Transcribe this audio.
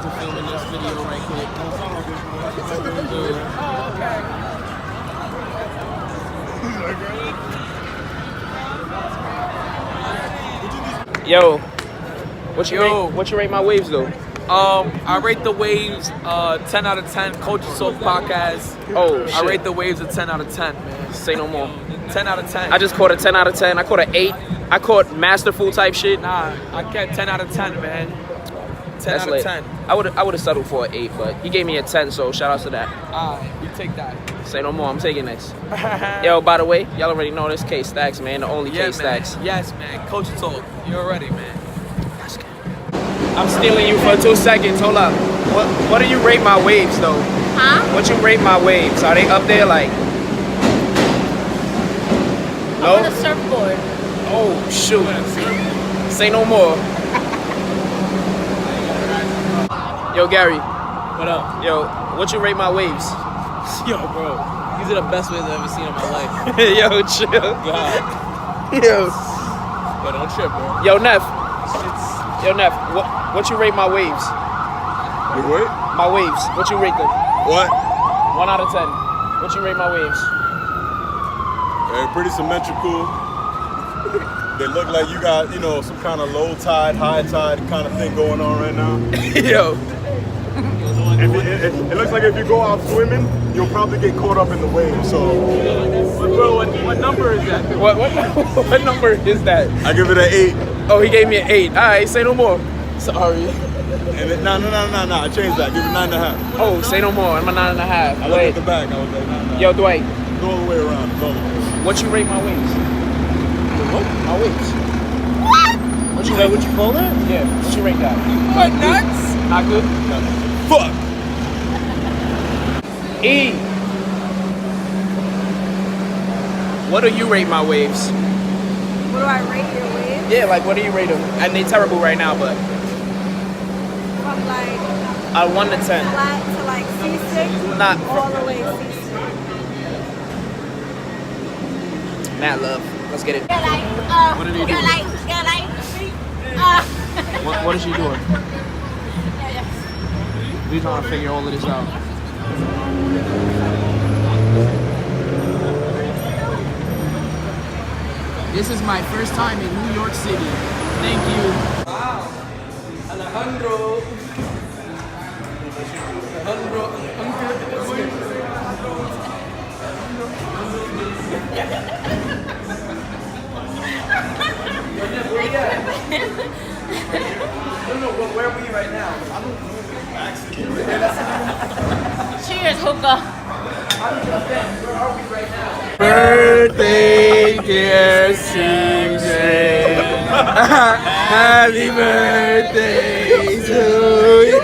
into filming this video right quick. Yo, what you rate my waves though? I rate the waves 10 out of 10. Culture Talk podcast. Oh shit. I rate the waves a 10 out of 10, man. Say no more. 10 out of 10. I just caught a 10 out of 10. I caught an 8. I caught masterful type shit. Nah, I get 10 out of 10, man. 10 That's out lit. of 10. I would have settled for an 8, but he gave me a 10, so shout out to that. You take that. Say no more. I'm taking this. Yo, by the way, y'all already know this K Stacks, man. The only Yeah, K Stacks. man. Yes, man. Culture Talk. You already, man. I'm stealing you for 2 seconds. Hold up. What do you rate my waves though? Huh? What you rate my waves? Are they up there like? No. On a surfboard. Oh shoot. Say no more. Yo, Gary. What up? Yo, what you rate my waves? Yo, bro. These are the best waves I've ever seen in my life. Yo, chill. God. Yo. Yo, don't trip, bro. Yo, Neff. Yo, Neff. What you rate my waves? You what? My waves. What you rate them? What? 1 out of 10. What you rate my waves? They're pretty symmetrical. They look like you got, some kind of low tide, high tide kind of thing going on right now. Yo. It looks like if you go out swimming, you'll probably get caught up in the waves. So, Bro, what number is that? What number is that? I give it an 8. Oh, he gave me an 8. All right, say no more. Sorry. And no, I changed that. Give it 9.5. Oh, say no more. I'm a 9.5. I looked Wait. at the back. I was like, 9.5. Yo, Dwight, Go all the way around. Go all the way. what you rate my waves? What? My waves. What you call that? Yeah, what you rate that? What, nuts? Not good? Fuck! E. What do you rate my waves? What do I rate your wave? Yeah, like what do you rate them? And they're terrible right now, but From like 1 to 10. flat to like C6? Not All the way C6. Mad love. Let's get it. You're like, What did he do? you're like, What is she doing? We trying to figure all of this out. This is my first time in New York City. Thank you. Wow. Alejandro. Where are we right now? Cheers, hookah. Where are we right now? Birthday, dear CJ. Happy birthday to you.